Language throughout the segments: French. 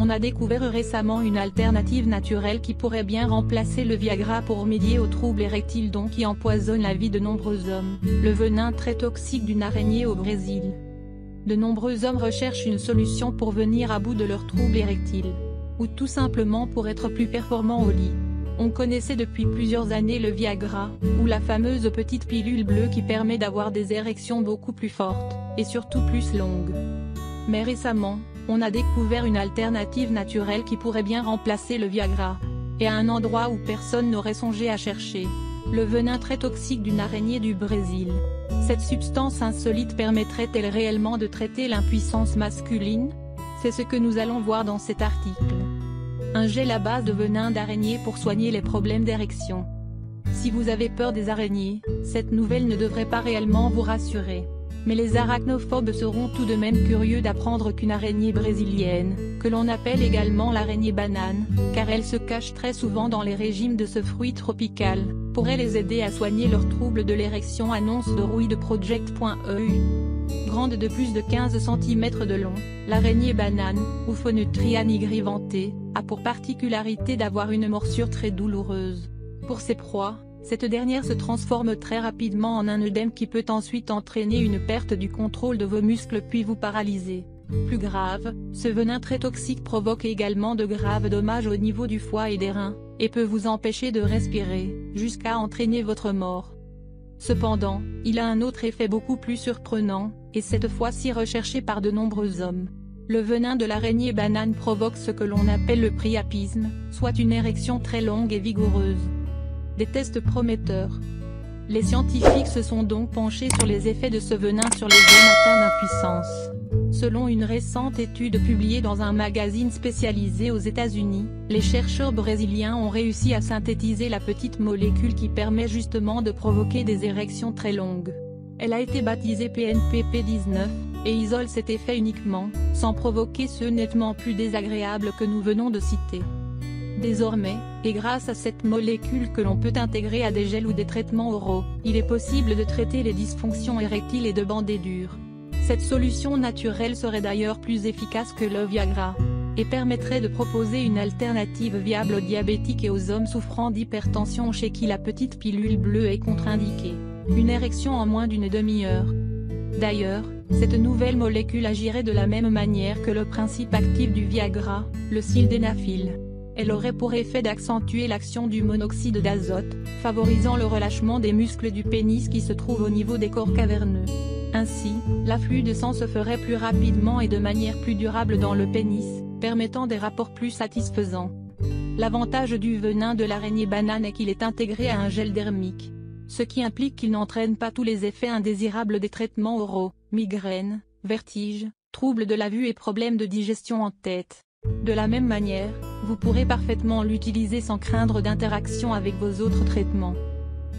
On a découvert récemment une alternative naturelle qui pourrait bien remplacer le Viagra pour remédier aux troubles érectiles qui empoisonnent la vie de nombreux hommes, le venin très toxique d'une araignée au Brésil. De nombreux hommes recherchent une solution pour venir à bout de leurs troubles érectiles, ou tout simplement pour être plus performants au lit. On connaissait depuis plusieurs années le Viagra, ou la fameuse petite pilule bleue qui permet d'avoir des érections beaucoup plus fortes, et surtout plus longues. Mais récemment, on a découvert une alternative naturelle qui pourrait bien remplacer le Viagra. Et à un endroit où personne n'aurait songé à chercher. Le venin très toxique d'une araignée du Brésil. Cette substance insolite permettrait-elle réellement de traiter l'impuissance masculine? C'est ce que nous allons voir dans cet article. Un gel à base de venin d'araignée pour soigner les problèmes d'érection. Si vous avez peur des araignées, cette nouvelle ne devrait pas réellement vous rassurer. Mais les arachnophobes seront tout de même curieux d'apprendre qu'une araignée brésilienne, que l'on appelle également l'araignée banane, car elle se cache très souvent dans les régimes de ce fruit tropical, pourrait les aider à soigner leurs troubles de l'érection, annonce de Rui de Project.eu. Grande de plus de 15 cm de long, l'araignée banane, ou Phoneutria nigrivantée, a pour particularité d'avoir une morsure très douloureuse. Pour ses proies, cette dernière se transforme très rapidement en un œdème qui peut ensuite entraîner une perte du contrôle de vos muscles puis vous paralyser. Plus grave, ce venin très toxique provoque également de graves dommages au niveau du foie et des reins, et peut vous empêcher de respirer, jusqu'à entraîner votre mort. Cependant, il a un autre effet beaucoup plus surprenant, et cette fois-ci recherché par de nombreux hommes. Le venin de l'araignée banane provoque ce que l'on appelle le priapisme, soit une érection très longue et vigoureuse. Des tests prometteurs. Les scientifiques se sont donc penchés sur les effets de ce venin sur les hommes atteints d'impuissance. Selon une récente étude publiée dans un magazine spécialisé aux États-Unis, les chercheurs brésiliens ont réussi à synthétiser la petite molécule qui permet justement de provoquer des érections très longues. Elle a été baptisée PNPP19, et isole cet effet uniquement, sans provoquer ceux nettement plus désagréables que nous venons de citer. Désormais, et grâce à cette molécule que l'on peut intégrer à des gels ou des traitements oraux, il est possible de traiter les dysfonctions érectiles et de bander dur. Cette solution naturelle serait d'ailleurs plus efficace que le Viagra, et permettrait de proposer une alternative viable aux diabétiques et aux hommes souffrant d'hypertension chez qui la petite pilule bleue est contre-indiquée. Une érection en moins d'une demi-heure. D'ailleurs, cette nouvelle molécule agirait de la même manière que le principe actif du Viagra, le sildenafil. Elle aurait pour effet d'accentuer l'action du monoxyde d'azote, favorisant le relâchement des muscles du pénis qui se trouvent au niveau des corps caverneux. Ainsi, l'afflux de sang se ferait plus rapidement et de manière plus durable dans le pénis, permettant des rapports plus satisfaisants. L'avantage du venin de l'araignée banane est qu'il est intégré à un gel dermique, ce qui implique qu'il n'entraîne pas tous les effets indésirables des traitements oraux, migraines, vertiges, troubles de la vue et problèmes de digestion en tête. De la même manière, vous pourrez parfaitement l'utiliser sans craindre d'interaction avec vos autres traitements.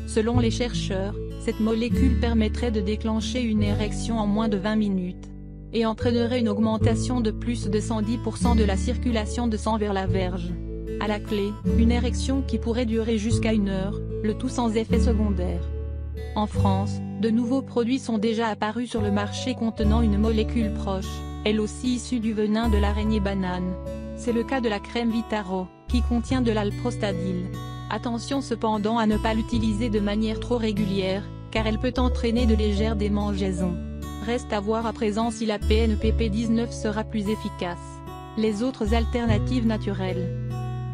Selon les chercheurs, cette molécule permettrait de déclencher une érection en moins de 20 minutes, et entraînerait une augmentation de plus de 110% de la circulation de sang vers la verge. À la clé, une érection qui pourrait durer jusqu'à 1 heure, le tout sans effet secondaire. En France, de nouveaux produits sont déjà apparus sur le marché contenant une molécule proche, elle aussi issue du venin de l'araignée banane. C'est le cas de la crème Vitaro, qui contient de l'alprostadil. Attention cependant à ne pas l'utiliser de manière trop régulière, car elle peut entraîner de légères démangeaisons. Reste à voir à présent si la PNPP19 sera plus efficace. Les autres alternatives naturelles.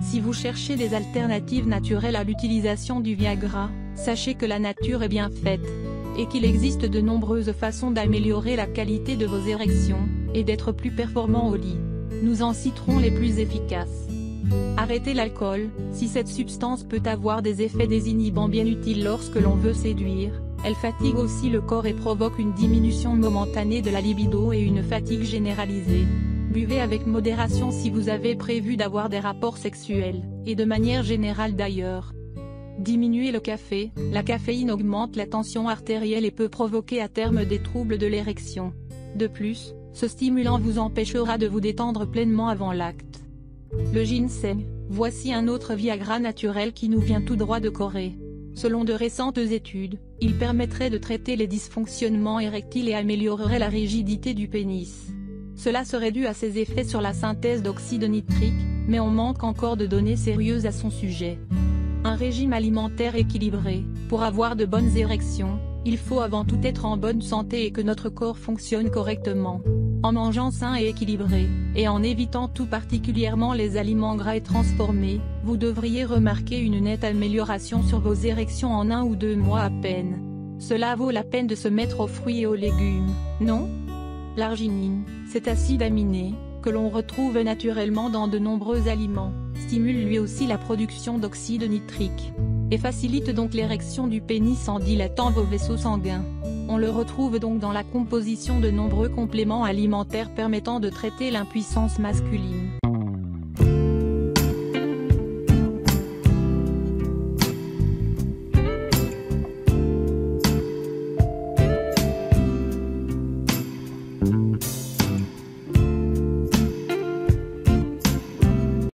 Si vous cherchez des alternatives naturelles à l'utilisation du Viagra, sachez que la nature est bien faite, et qu'il existe de nombreuses façons d'améliorer la qualité de vos érections, et d'être plus performant au lit. Nous en citerons les plus efficaces. Arrêtez l'alcool. Si cette substance peut avoir des effets désinhibants bien utiles lorsque l'on veut séduire, elle fatigue aussi le corps et provoque une diminution momentanée de la libido et une fatigue généralisée. Buvez avec modération si vous avez prévu d'avoir des rapports sexuels, et de manière générale d'ailleurs. Diminuez le café. La caféine augmente la tension artérielle et peut provoquer à terme des troubles de l'érection. De plus, ce stimulant vous empêchera de vous détendre pleinement avant l'acte. Le ginseng, voici un autre Viagra naturel qui nous vient tout droit de Corée. Selon de récentes études, il permettrait de traiter les dysfonctionnements érectiles et améliorerait la rigidité du pénis. Cela serait dû à ses effets sur la synthèse d'oxyde nitrique, mais on manque encore de données sérieuses à son sujet. Un régime alimentaire équilibré. Pour avoir de bonnes érections, il faut avant tout être en bonne santé et que notre corps fonctionne correctement. En mangeant sain et équilibré, et en évitant tout particulièrement les aliments gras et transformés, vous devriez remarquer une nette amélioration sur vos érections en 1 ou 2 mois à peine. Cela vaut la peine de se mettre aux fruits et aux légumes, non? L'arginine, cet acide aminé, que l'on retrouve naturellement dans de nombreux aliments, stimule lui aussi la production d'oxyde nitrique, et facilite donc l'érection du pénis en dilatant vos vaisseaux sanguins. On le retrouve donc dans la composition de nombreux compléments alimentaires permettant de traiter l'impuissance masculine.